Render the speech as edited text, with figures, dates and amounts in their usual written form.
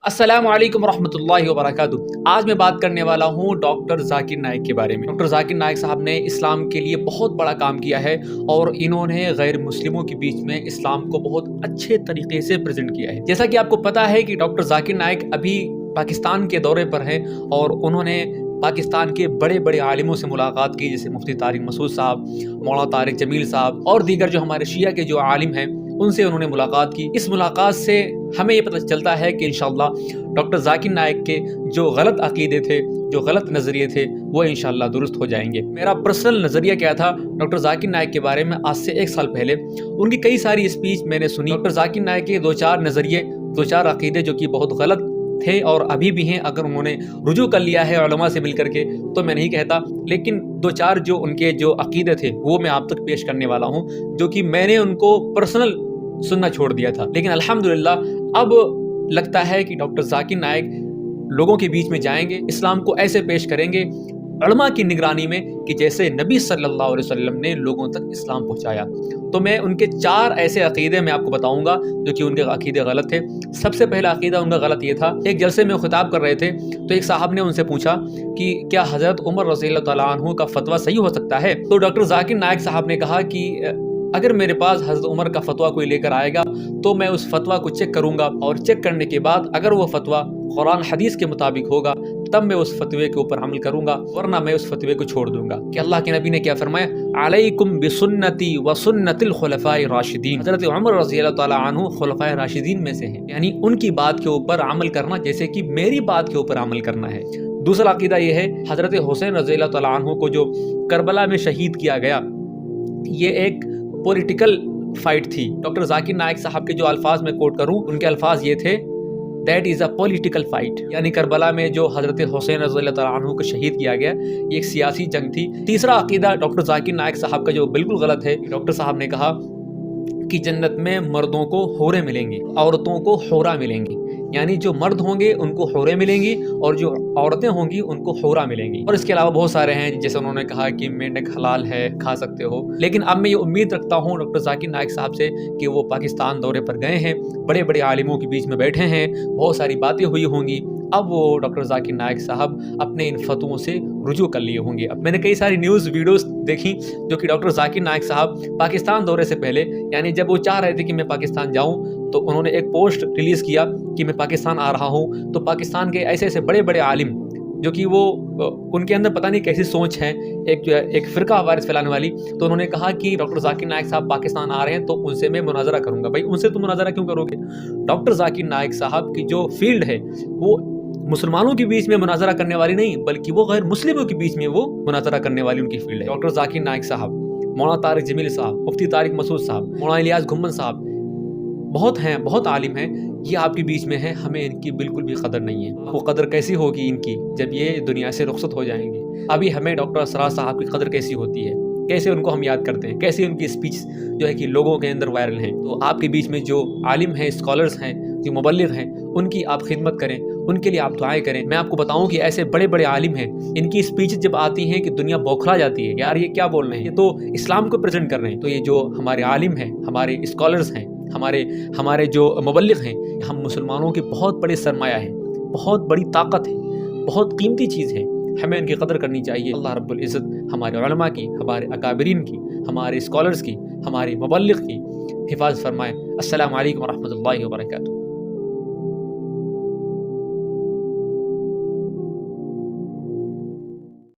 अस्सलाम वालेकुम रहमतुल्लाहि व बरकातुहू। आज मैं बात करने वाला हूँ डॉक्टर जाकिर नाइक के बारे में। डॉक्टर जाकिर नाइक साहब ने इस्लाम के लिए बहुत बड़ा काम किया है और इन्होंने गैर मुस्लिमों के बीच में इस्लाम को बहुत अच्छे तरीके से प्रेजेंट किया है। जैसा कि आपको पता है कि डॉक्टर जाकिर नाइक अभी पाकिस्तान के दौरे पर हैं और उन्होंने पाकिस्तान के बड़े बड़े आलिमों से मुलाकात की, जैसे मुफ्ती तारिक मसूद साहब, मौलाना तारिक जमील साहब और दीगर जो हमारे शिया के जो आलिम हैं उनसे उन्होंने मुलाकात की। इस मुलाकात से हमें ये पता चलता है कि इंशाअल्लाह डॉक्टर जाकिर नाइक के जो गलत अकीदे थे, जो गलत नज़रिए थे, वो इंशाअल्लाह दुरुस्त हो जाएंगे। मेरा पर्सनल नज़रिया क्या था डॉक्टर जाकिर नाइक के बारे में, आज से 1 साल पहले उनकी कई सारी स्पीच मैंने सुनी। डॉक्टर जाकिर नाइक के 2-4 नज़रिए, 2-4 अकीदे जो कि बहुत गलत थे और अभी भी हैं, अगर उन्होंने रुजू कर लिया है उलमा से मिल करके तो मैं नहीं कहता, लेकिन 2-4 जो उनके जो अकीदे थे वो मैं आप तक पेश करने वाला हूँ, जो कि मैंने उनको पर्सनल सुनना छोड़ दिया था। लेकिन अल्हम्दुलिल्लाह अब लगता है कि डॉक्टर जाकिर नाइक लोगों के बीच में जाएंगे, इस्लाम को ऐसे पेश करेंगे उलमा की निगरानी में कि जैसे नबी सल्लल्लाहु अलैहि वसल्लम ने लोगों तक इस्लाम पहुंचाया। तो मैं उनके 4 ऐसे अकीदे मैं आपको बताऊंगा जो कि उनके अकीदे गलत थे। सबसे पहला अकीदा उनका गलत ये था, एक जलसे में खिताब कर रहे थे तो एक साहब ने उनसे पूछा कि क्या हज़रत उमर रज़ियल्लाहु तआला अन्हु का फतवा सही हो सकता है? तो डॉक्टर जाकिर नाइक साहब ने कहा कि अगर मेरे पास हज़रत उमर का फतवा कोई लेकर आएगा तो मैं उस फतवा को चेक करूंगा और चेक करने के बाद अगर वो फतवा कुरान हदीस के मुताबिक होगा तब मैं उस फतवे के ऊपर अमल करूंगा, वरना मैं उस फतवे को छोड़ दूंगा। कि अल्लाह के नबी ने क्या फरमाया, अलैकुम बिसुन्नती व सुन्नतिल खुलफाए राशिदीन। हज़रत उमर रज़ियल्लाहु तआला अन्हु खुलफाए राशिदीन में से हैं, यानी उनकी बात के ऊपर अमल करना जैसे कि मेरी बात के ऊपर अमल करना है। दूसरा अकीदा ये है, हज़रत हुसैन रज़ियल्लाहु तआला अन्हु को जो करबला में शहीद किया गया, ये एक पॉलिटिकल फाइट थी। डॉक्टर जाकिर नाइक साहब के जो अल्फाज मैं कोट करूं, उनके अल्फाज ये थे, that is a political fight, यानी करबला में जो हज़रत हुसैन रज़ियल्लाहु तआला अन्हु को शहीद किया गया, ये एक सियासी जंग थी। तीसरा अकीदा डॉक्टर जाकिर नाइक साहब का जो बिल्कुल गलत है, डॉक्टर साहब ने कहा कि जन्नत में मर्दों को होरें मिलेंगी, औरतों को होरा मिलेंगी, यानी जो मर्द होंगे उनको होरें मिलेंगी और जो औरतें होंगी उनको होरा मिलेंगी। और इसके अलावा बहुत सारे हैं, जैसे उन्होंने कहा कि मेंढक हलाल है, खा सकते हो। लेकिन अब मैं ये उम्मीद रखता हूँ डॉक्टर जाकिर नाइक साहब से कि वो पाकिस्तान दौरे पर गए हैं, बड़े बड़े आलिमों के बीच में बैठे हैं, बहुत सारी बातें हुई होंगी। अब वो डॉक्टर जाकिर नाइक साहब अपने इन फतवों से रुजू कर लिए होंगे। अब मैंने कई सारी न्यूज़ वीडियोस देखी जो कि डॉक्टर जाकिर नाइक साहब पाकिस्तान दौरे से पहले, यानी जब वो चाह रहे थे कि मैं पाकिस्तान जाऊं, तो उन्होंने एक पोस्ट रिलीज़ किया कि मैं पाकिस्तान आ रहा हूं। तो पाकिस्तान के ऐसे ऐसे बड़े बड़े आलिम जो कि वो उनके अंदर पता नहीं कैसी सोच है, एक फ़िरका वारिस फैलाने वाली, तो उन्होंने कहा कि डॉक्टर जाकिर नाइक साहब पाकिस्तान आ रहे हैं तो उनसे मैं मुनाजरा करूँगा। भाई उनसे तुम मुनाजरा क्यों करोगे? डॉक्टर जाकिर नाइक साहब की जो फील्ड है वो मुसलमानों के बीच में मुनाजरा करने वाली नहीं, बल्कि वो गैर मुस्लिमों के बीच में वो मुनाजरा करने वाली उनकी फील्ड है। डॉक्टर जाकिर नाइक साहब, मौलाना तारिक जमील साहब, मुफ्ती तारिक मसूद साहब, मौलाना इलियास घुम्मन साहब, बहुत हैं, बहुत आलिम हैं, ये आपके बीच में है। हमें इनकी बिल्कुल भी कदर नहीं है। वो कदर कैसी होगी इनकी जब ये दुनिया से रुखसत हो जाएंगे। अभी हमें डॉक्टर असरार साहब की कदर कैसी होती है, कैसे उनको हम याद करते हैं, कैसे उनकी स्पीच जो है कि लोगों के अंदर वायरल हैं। तो आपके बीच में जो आलिम हैं, स्कॉलर्स हैं, जो मुबल्लिग हैं, उनकी आप खिदमत करें, उनके लिए आप दुआएं करें। मैं आपको बताऊं कि ऐसे बड़े बड़े आलिम हैं, इनकी स्पीच जब आती हैं कि दुनिया बौखला जाती है, यार ये क्या बोल रहे हैं, ये तो इस्लाम को प्रेजेंट कर रहे हैं। तो ये जो हमारे आलिम हैं, हमारे स्कॉलर्स हैं, हमारे जो मुबल्लिग हैं, हम मुसलमानों के बहुत बड़े सरमाया हैं, बहुत बड़ी ताकत है, बहुत कीमती चीज़ है, हमें इनकी कदर करनी चाहिए। अल्लाह रब्बुल इज़्ज़त हमारे उलमा की, हमारे अकाबिरीन की, हमारे स्कॉलर्स की, हमारे मुबल्लिग की हिफाज़त फरमाए। अस्सलामु अलैकुम व रहमतुल्लाहि व बरकातुहू।